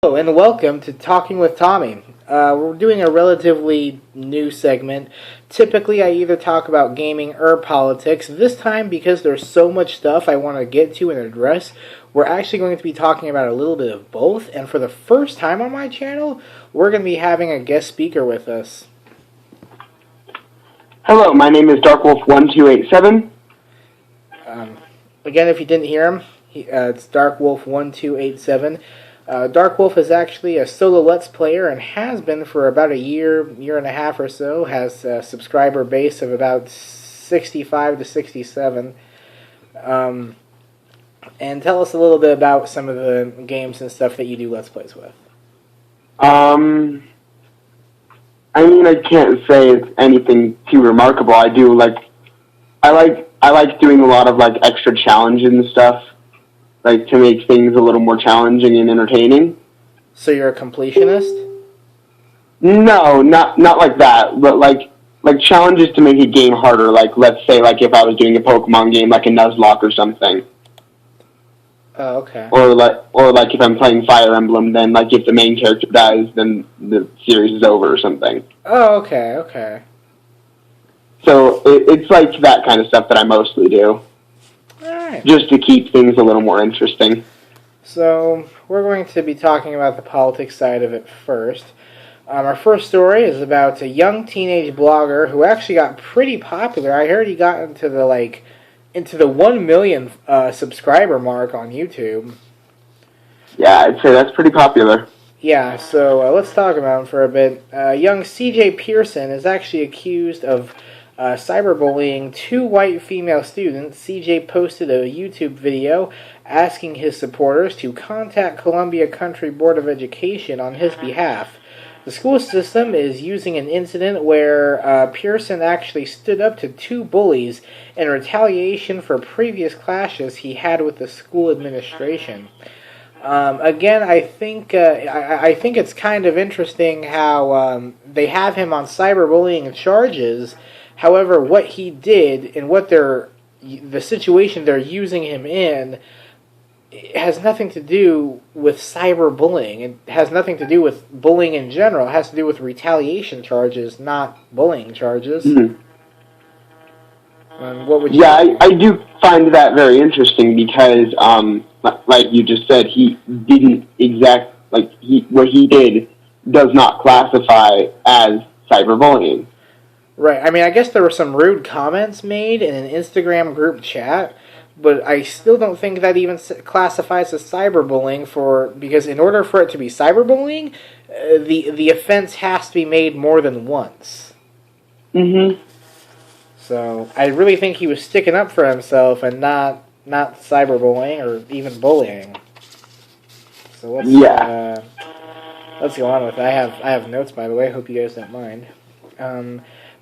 Hello and welcome to Talking with Tommy. We're doing a relatively new segment. Typically, I either talk about gaming or politics. This time, because there's so much stuff I want to get to and address, we're actually going to be talking about a little bit of both. And for the first time on my channel, we're going to be having a guest speaker with us. Hello, my name is DarkWolf1287. Again, if you didn't hear him, it's DarkWolf1287. DarkWolf is actually a solo Let's Player and has been for about a year and a half or so. Has a subscriber base of about 65 to 67. And tell us a little bit about some of the games and stuff that you do Let's Plays with. I can't say it's anything too remarkable. I like doing a lot of extra challenges and stuff, to make things a little more challenging and entertaining. So you're a completionist? No, not like that, but like challenges to make a game harder. Let's say if I was doing a Pokemon game, like a Nuzlocke or something. Oh, okay. Or if I'm playing Fire Emblem, then if the main character dies, then the series is over or something. Oh, okay. So it's that kind of stuff that I mostly do. Alright. Just to keep things a little more interesting. So, we're going to be talking about the politics side of it first. Our first story is about a young teenage blogger who actually got pretty popular. I heard he got into the 1 million subscriber mark on YouTube. Yeah, I'd say that's pretty popular. Yeah, so let's talk about him for a bit. Young CJ Pearson is actually accused of cyberbullying two white female students. CJ posted a YouTube video asking his supporters to contact Columbia Country Board of Education on his behalf. The school system is using an incident where Pearson actually stood up to two bullies in retaliation for previous clashes he had with the school administration. Again, I think it's kind of interesting how they have him on cyberbullying charges. However, what he did and the situation they're using him in, it has nothing to do with cyberbullying. It has nothing to do with bullying in general. It has to do with retaliation charges, not bullying charges. Mm-hmm. What would you? Yeah, I do find that very interesting because, like you just said, he didn't what he did does not classify as cyberbullying. Right. I guess there were some rude comments made in an Instagram group chat, but I still don't think that even classifies as cyberbullying because in order for it to be cyberbullying, the offense has to be made more than once. Mm-hmm. So I really think he was sticking up for himself and not cyberbullying or even bullying. So let's go on with it. I have notes, by the way. I hope you guys don't mind.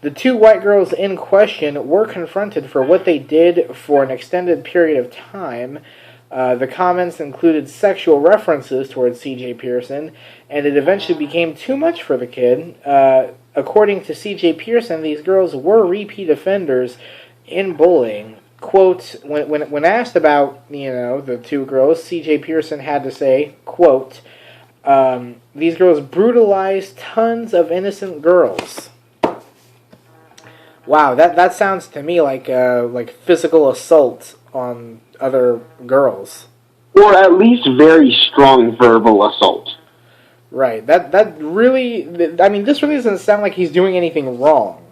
The two white girls in question were confronted for what they did for an extended period of time. The comments included sexual references towards CJ Pearson, and it eventually became too much for the kid. According to CJ Pearson, these girls were repeat offenders in bullying. Quote, when asked about, the two girls, CJ Pearson had to say, quote, these girls brutalized tons of innocent girls. Wow, that sounds to me like physical assault on other girls. Or at least very strong verbal assault. Right. That really, this really doesn't sound like he's doing anything wrong.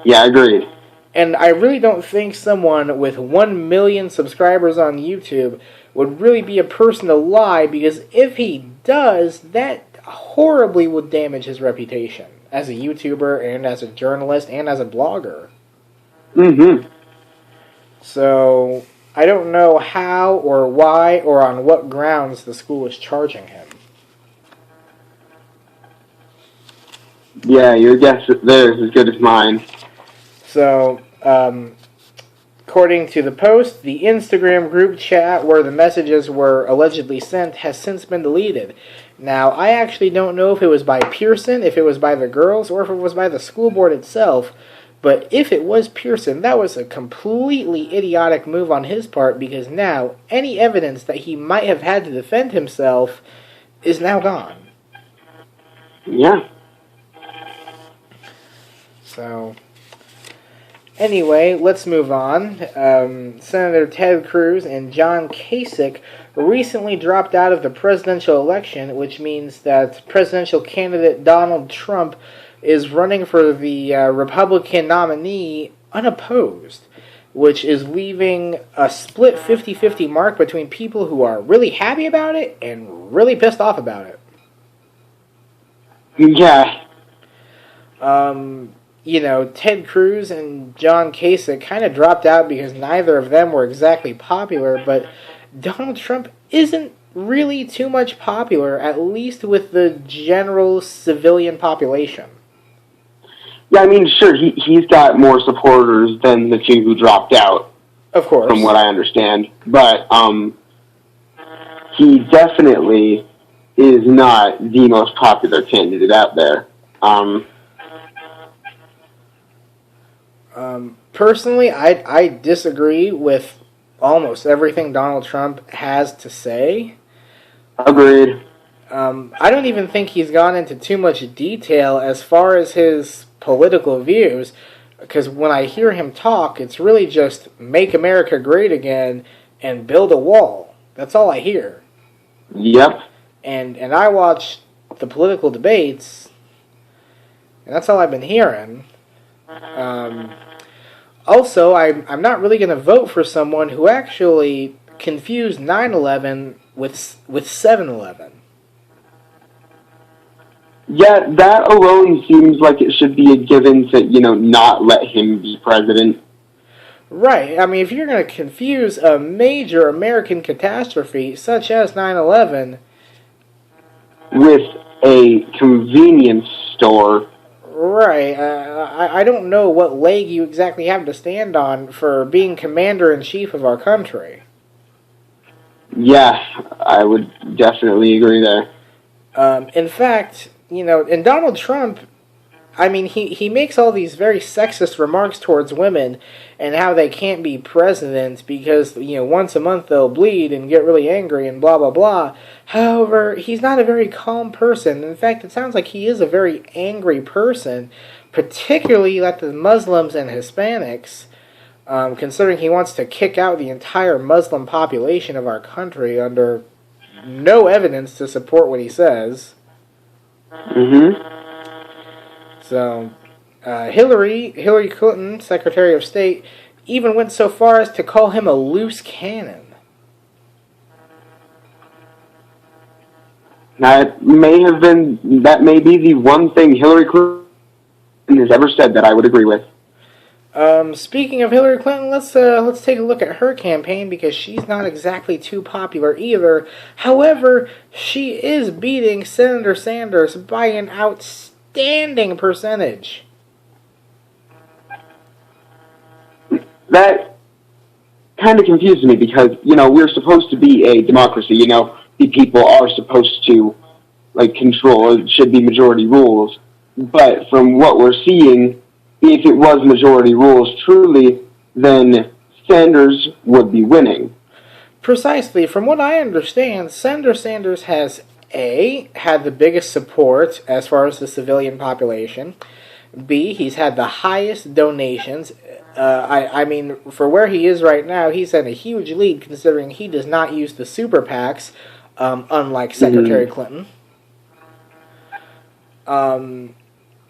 Yeah, agreed. And I really don't think someone with 1 million subscribers on YouTube would really be a person to lie, because if he does, that horribly would damage his reputation as a YouTuber and as a journalist and as a blogger. Mm-hmm. So, I don't know how or why or on what grounds the school is charging him. Yeah, your guess there is as good as mine. So, according to the post, the Instagram group chat where the messages were allegedly sent has since been deleted. Now, I actually don't know if it was by Pearson, if it was by the girls, or if it was by the school board itself, But if it was Pearson, that was a completely idiotic move on his part, because now any evidence that he might have had to defend himself is now gone. Yeah. So, anyway, let's move on. Senator Ted Cruz and John Kasich recently dropped out of the presidential election, which means that presidential candidate Donald Trump is running for the Republican nominee unopposed, which is leaving a split 50-50 mark between people who are really happy about it and really pissed off about it. Yeah. Ted Cruz and John Kasich kind of dropped out because neither of them were exactly popular, but Donald Trump isn't really too much popular, at least with the general civilian population. Yeah, I mean, sure, he's got more supporters than the two who dropped out. Of course. From what I understand. But he definitely is not the most popular candidate out there. Personally, I disagree with almost everything Donald Trump has to say. Agreed. I don't even think he's gone into too much detail as far as his political views, because when I hear him talk, it's really just make America great again and build a wall. That's all I hear. Yep. And I watch the political debates, and that's all I've been hearing. Also, I'm not really going to vote for someone who actually confused 9/11 with 7/11. Yeah, that alone seems like it should be a given to, not let him be president. Right. I mean, if you're going to confuse a major American catastrophe, such as 9/11... with a convenience store... Right. I don't know what leg you exactly have to stand on for being commander-in-chief of our country. Yeah, I would definitely agree there. In fact... and Donald Trump, I mean, he makes all these very sexist remarks towards women and how they can't be president because, once a month they'll bleed and get really angry and blah, blah, blah. However, he's not a very calm person. In fact, it sounds like he is a very angry person, particularly at the Muslims and Hispanics, considering he wants to kick out the entire Muslim population of our country under no evidence to support what he says. Mm-hmm. So, Hillary Clinton, Secretary of State, even went so far as to call him a loose cannon. That may be the one thing Hillary Clinton has ever said that I would agree with. Speaking of Hillary Clinton, let's take a look at her campaign, because she's not exactly too popular either. However, she is beating Senator Sanders by an outstanding percentage. That kind of confuses me because, we're supposed to be a democracy, the people are supposed to, control, it should be majority rules. But from what we're seeing, if it was majority rules truly, then Sanders would be winning. Precisely. From what I understand, Senator Sanders has had the biggest support as far as the civilian population. B, he's had the highest donations. I mean, for where he is right now, he's in a huge lead considering he does not use the super PACs, unlike Secretary Clinton.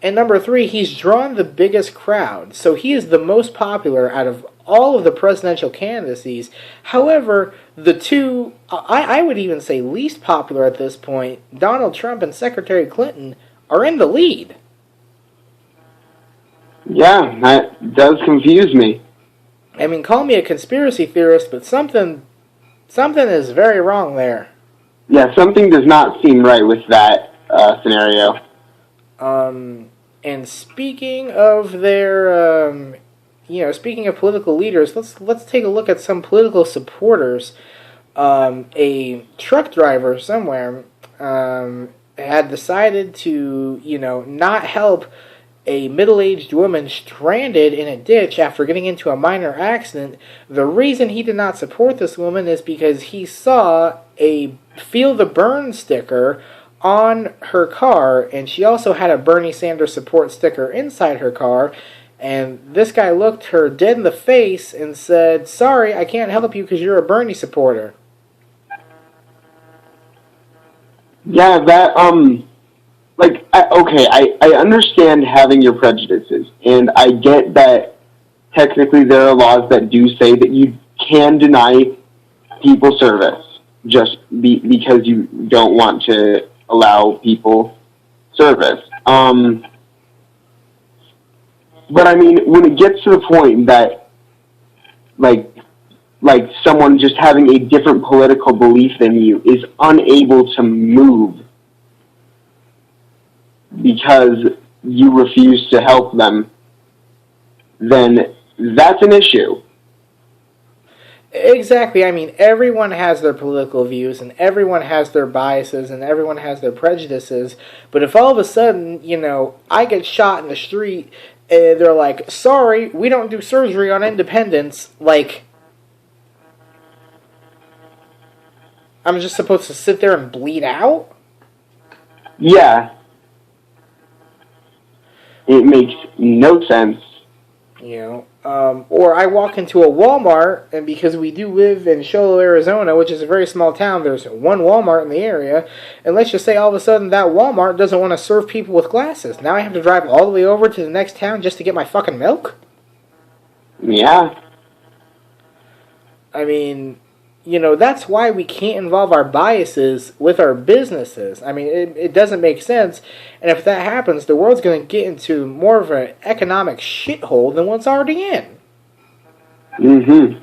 And number 3, he's drawn the biggest crowd, so he is the most popular out of all of the presidential candidacies. However, the two, I would even say least popular at this point, Donald Trump and Secretary Clinton, are in the lead. Yeah, that does confuse me. I mean, call me a conspiracy theorist, but something is very wrong there. Yeah, something does not seem right with that scenario. And speaking of their, speaking of political leaders, let's take a look at some political supporters. A truck driver somewhere had decided to, not help a middle-aged woman stranded in a ditch after getting into a minor accident. The reason he did not support this woman is because he saw a Feel the Burn sticker on her car, and she also had a Bernie Sanders support sticker inside her car, and this guy looked her dead in the face and said, "Sorry, I can't help you because you're a Bernie supporter." Yeah, that, I understand having your prejudices, and I get that technically there are laws that do say that you can deny people service just because you don't want to allow people service. But I mean, when it gets to the point that, like someone just having a different political belief than you is unable to move because you refuse to help them, then that's an issue. Exactly. I mean, everyone has their political views, and everyone has their biases, and everyone has their prejudices. But if all of a sudden, I get shot in the street, and they're like, "Sorry, we don't do surgery on independence," like, I'm just supposed to sit there and bleed out? Yeah. It makes no sense. Or I walk into a Walmart, and because we do live in Show, Arizona, which is a very small town, there's one Walmart in the area, and let's just say all of a sudden that Walmart doesn't want to serve people with glasses. Now I have to drive all the way over to the next town just to get my fucking milk? Yeah. I mean, that's why we can't involve our biases with our businesses. I mean, it doesn't make sense. And if that happens, the world's going to get into more of an economic shithole than what's already in. Mm-hmm.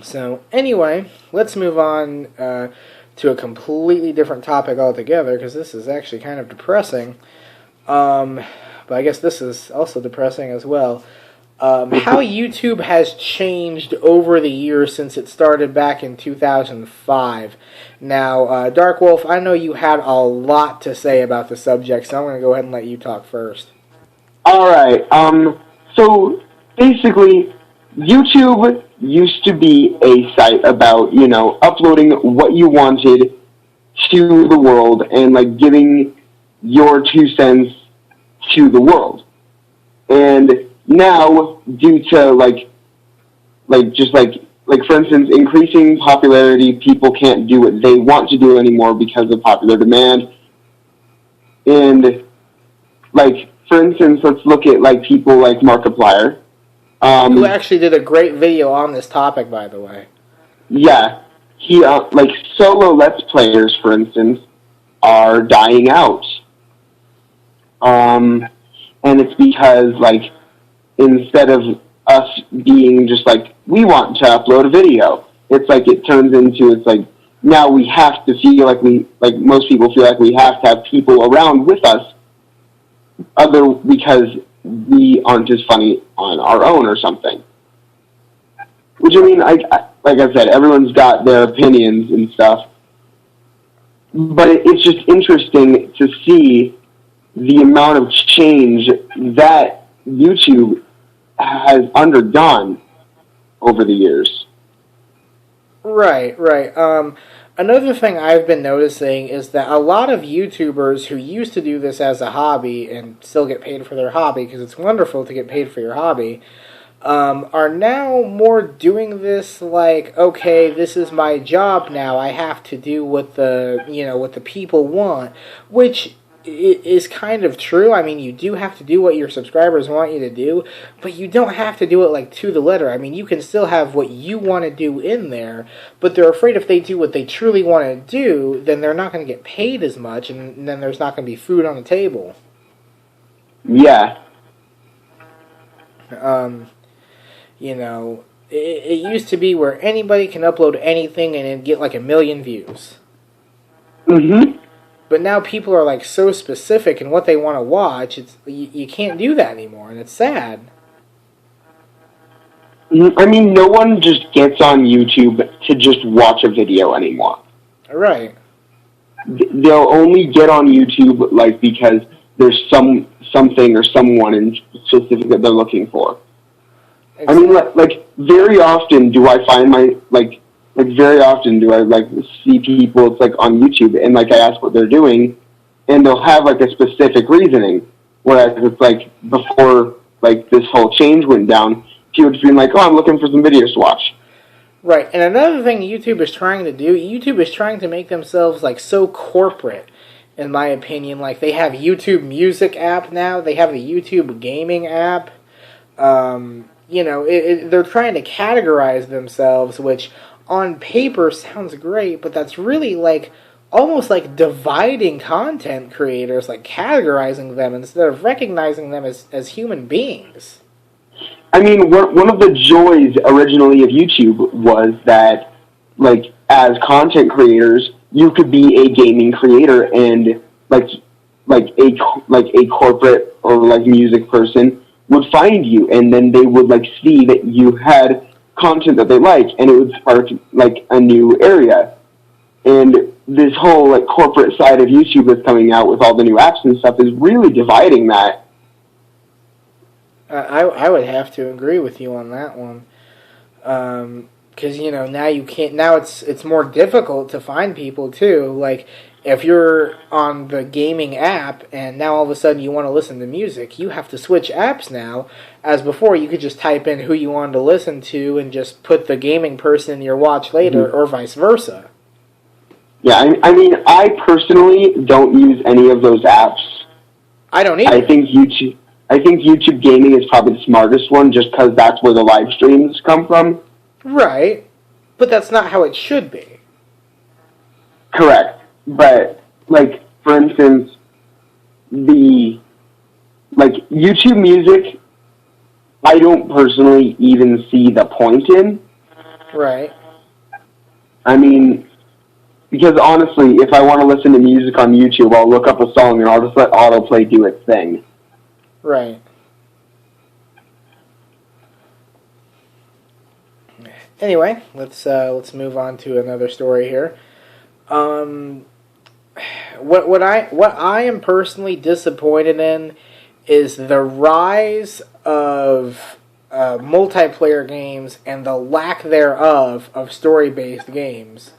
So, anyway, let's move on to a completely different topic altogether, because this is actually kind of depressing. But I guess this is also depressing as well. How YouTube has changed over the years since it started back in 2005. Now, DarkWolf, I know you had a lot to say about the subject, so I'm going to go ahead and let you talk first. Alright, so basically, YouTube used to be a site about, uploading what you wanted to the world and, for instance, increasing popularity, people can't do what they want to do anymore because of popular demand. And, for instance, let's look at, people like Markiplier. Who actually did a great video on this topic, by the way. Yeah. He, solo Let's Players, for instance, are dying out. And it's because, instead of us being just we want to upload a video, it turns into, now we have to feel most people feel like we have to have people around with us because we aren't as funny on our own or something. Which, I mean, like I said, everyone's got their opinions and stuff, but it's just interesting to see the amount of change that YouTube has undergone over the years. Right. Another thing I've been noticing is that a lot of YouTubers who used to do this as a hobby and still get paid for their hobby, because it's wonderful to get paid for your hobby, are now more doing this okay, this is my job now, I have to do what the people want, which is kind of true. I mean, you do have to do what your subscribers want you to do, but you don't have to do it to the letter. I mean, you can still have what you want to do in there, but they're afraid if they do what they truly want to do, then they're not going to get paid as much, and then there's not going to be food on the table. Yeah. It used to be where anybody can upload anything and it'd get 1 million views. Mm-hmm. But now people are so specific in what they want to watch. You can't do that anymore, and it's sad. I mean, no one just gets on YouTube to just watch a video anymore. Right. They'll only get on YouTube because there's something or someone in specific that they're looking for. Exactly. I mean, like very often do I find very often do I see people, it's like on YouTube, and like I ask what they're doing, and they'll have like a specific reasoning. Whereas it's like before like this whole change went down, people just being like, "Oh, I'm looking for some videos to watch." Right, and another thing YouTube is trying to do, YouTube is trying to make themselves like so corporate, in my opinion. Like they have YouTube Music app now, they have the YouTube Gaming app. They're trying to categorize themselves, which on paper sounds great, but that's really like almost like dividing content creators, like categorizing them instead of recognizing them as human beings. I mean, one of the joys originally of YouTube was that, like, as content creators, you could be a gaming creator and a corporate or like music person would find you, and then they would like see that you had content that they like, and it would spark like a new area. And this whole like corporate side of YouTube that's coming out with all the new apps and stuff is really dividing that. I would have to agree with you on that one, because now you can't. Now it's more difficult to find people too. Like if you're on the gaming app and now all of a sudden you want to listen to music, you have to switch apps now. As before, you could just type in who you wanted to listen to and just put the gaming person in your watch later, or vice versa. Yeah, I mean, I personally don't use any of those apps. I don't either. I think YouTube Gaming is probably the smartest one, just because that's where the live streams come from. Right, but that's not how it should be. Correct. But, like, for instance, YouTube Music, I don't personally even see the point in. Right. I mean, because honestly, if I want to listen to music on YouTube, I'll look up a song and I'll just let autoplay do its thing. Right. Anyway, let's move on to another story here. What I am personally disappointed in is the rise of multiplayer games and the lack thereof of story-based games.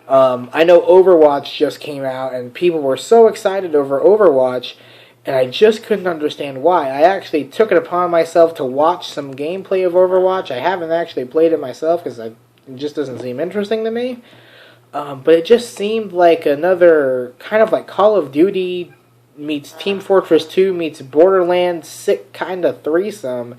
I know Overwatch just came out and people were so excited over Overwatch, and I just couldn't understand why. I actually took it upon myself to watch some gameplay of Overwatch. I haven't actually played it myself because it just doesn't seem interesting to me. But it just seemed like another kind of like Call of Duty meets Team Fortress 2 meets Borderlands sick kind of threesome,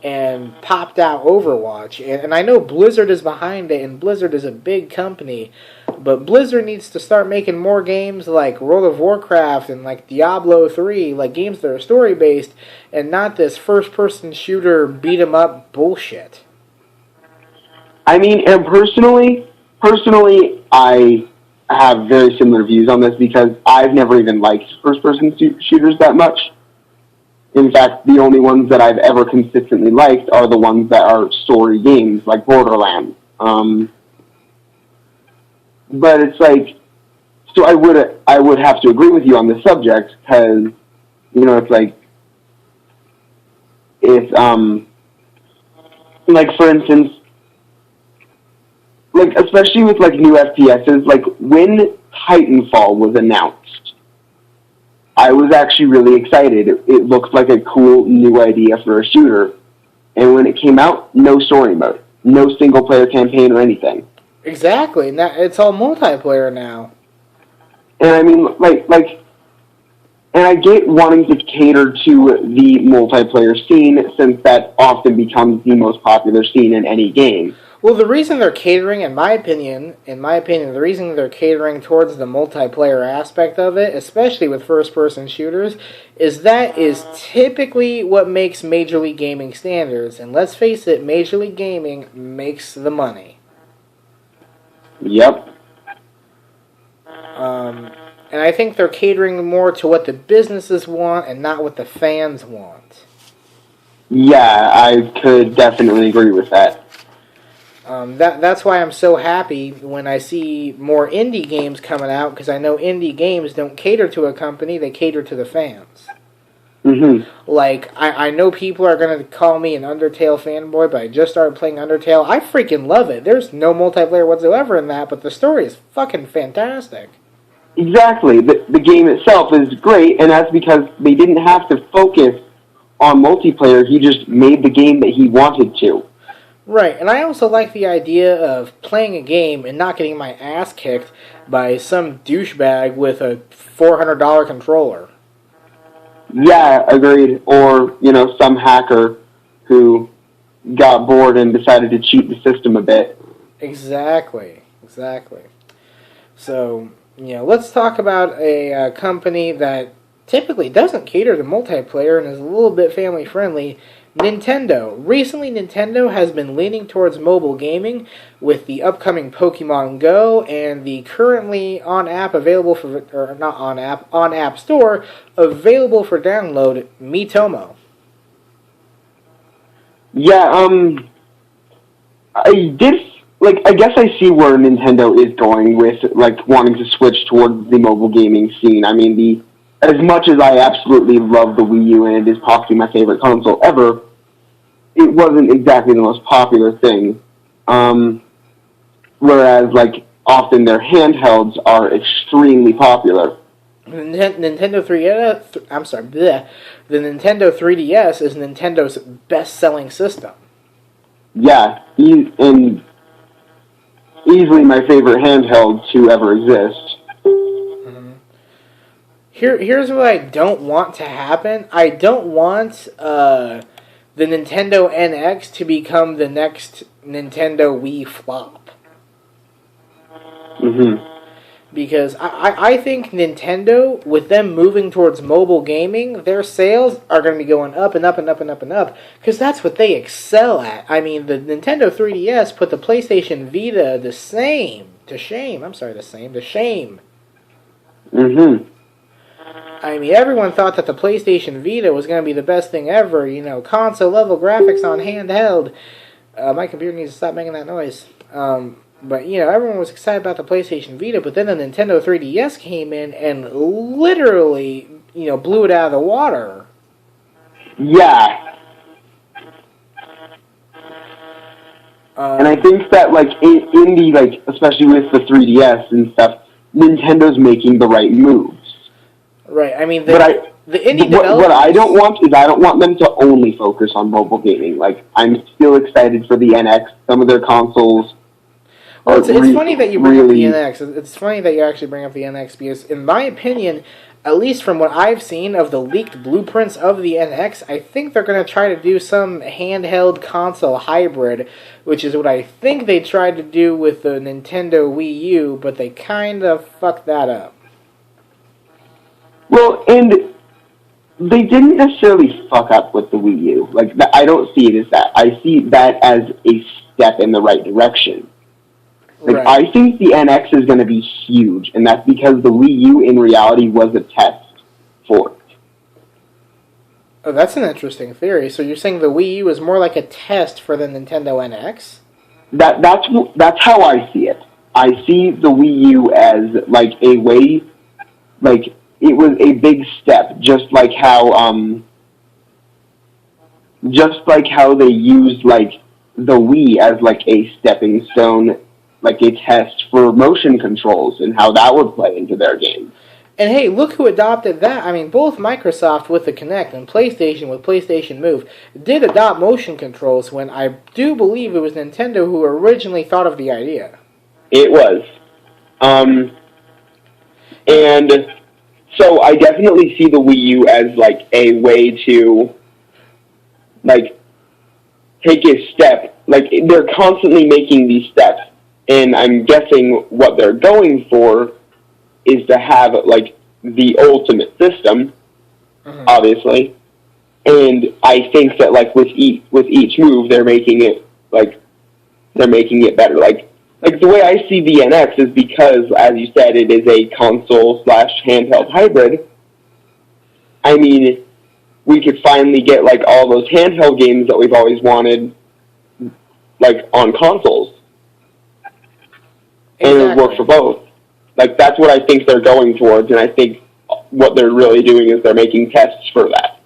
and popped out Overwatch. And I know Blizzard is behind it, and Blizzard is a big company, but Blizzard needs to start making more games like World of Warcraft and like Diablo 3, like games that are story-based, and not this first-person shooter beat-em-up bullshit. I mean, and personally, I have very similar views on this because I've never even liked first-person shooters that much. In fact, the only ones that I've ever consistently liked are the ones that are story games, like Borderlands. But it's like, so I would have to agree with you on this subject because, it's like, it's, like, for instance, like, especially with, like, new FPSs, like, when Titanfall was announced, I was actually really excited. It looked like a cool new idea for a shooter. And when it came out, no story mode. No single-player campaign or anything. Exactly. Now, it's all multiplayer now. And I mean, and I get wanting to cater to the multiplayer scene since that often becomes the most popular scene in any game. Well, the reason they're catering, in my opinion, the reason they're catering towards the multiplayer aspect of it, especially with first-person shooters, is that is typically what makes Major League Gaming standards. And let's face it, Major League Gaming makes the money. Yep. And I think they're catering more to what the businesses want and not what the fans want. Yeah, I could definitely agree with that. That's why I'm so happy when I see more indie games coming out, because I know indie games don't cater to a company, they cater to the fans. Like, I know people are going to call me an Undertale fanboy, but I just started playing Undertale. I freaking love it. There's no multiplayer whatsoever in that, but the story is fucking fantastic. Exactly. The game itself is great, and that's because they didn't have to focus on multiplayer. He just made the game that he wanted to. Right, and I also like the idea of playing a game and not getting my ass kicked by some douchebag with a $400 controller. Yeah, agreed. Or, some hacker who got bored and decided to cheat the system a bit. Exactly. So, let's talk about a company that typically doesn't cater to multiplayer and is a little bit family-friendly, Nintendo. Recently, Nintendo has been leaning towards mobile gaming with the upcoming Pokemon Go and the currently on-app available for, or not on-app, on-app store available for download, Miitomo. Yeah, I guess I see where Nintendo is going with, wanting to switch towards the mobile gaming scene. I mean, as much as I absolutely love the Wii U and it is possibly my favorite console ever, it wasn't exactly the most popular thing. Whereas, often their handhelds are extremely popular. The Nintendo 3DS, the Nintendo 3DS is Nintendo's best-selling system. Yeah, and easily my favorite handheld to ever exist. Here's what I don't want to happen. I don't want the Nintendo NX to become the next Nintendo Wii flop. Because I think Nintendo, with them moving towards mobile gaming, their sales are going to be going up and up and up and up and up. Because that's what they excel at. I mean, the Nintendo 3DS put the PlayStation Vita to shame. I mean, everyone thought that the PlayStation Vita was going to be the best thing ever. Console-level graphics on handheld. My computer needs to stop making that noise. But, everyone was excited about the PlayStation Vita, but then the Nintendo 3DS came in and literally, blew it out of the water. Yeah. And I think that, in the, especially with the 3DS and stuff, Nintendo's making the right moves. Right, I mean, the indie developers... What I don't want is I don't want them to only focus on mobile gaming. I'm still excited for the NX. Some of their consoles... Well, it's funny that you bring up the NX. It's funny that you actually bring up the NX because, in my opinion, at least from what I've seen of the leaked blueprints of the NX, I think they're going to try to do some handheld console hybrid, which is what I think they tried to do with the Nintendo Wii U, but they kind of fucked that up. Well, and they didn't necessarily fuck up with the Wii U. I don't see it as that. I see that as a step in the right direction. Right. I think the NX is going to be huge, and that's because the Wii U, in reality, was a test for it. Oh, that's an interesting theory. So you're saying the Wii U is more like a test for the Nintendo NX? That's how I see it. I see the Wii U as, a way, it was a big step, just like how they used, the Wii as, a stepping stone, a test for motion controls and how that would play into their game. And hey, look who adopted that. I mean, both Microsoft with the Kinect and PlayStation with PlayStation Move did adopt motion controls when I do believe it was Nintendo who originally thought of the idea. It was. And so I definitely see the Wii U as, a way to, take a step. They're constantly making these steps. And I'm guessing what they're going for is to have, the ultimate system, obviously. And I think that, with each move, they're making it, better. The way I see the NX is because, as you said, it is a console/handheld hybrid. I mean, we could finally get, all those handheld games that we've always wanted, on consoles. And it would work for both. That's what I think they're going towards, and I think what they're really doing is they're making tests for that.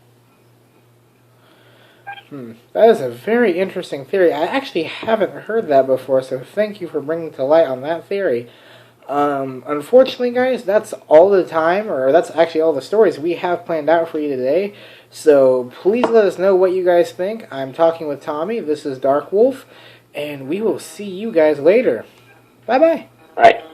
That is a very interesting theory. I actually haven't heard that before, so thank you for bringing to light on that theory. Unfortunately, guys, that's all the time, or that's actually all the stories we have planned out for you today. So please let us know what you guys think. I'm talking with Tommy. This is DarkWolf, and we will see you guys later. Bye-bye. All right.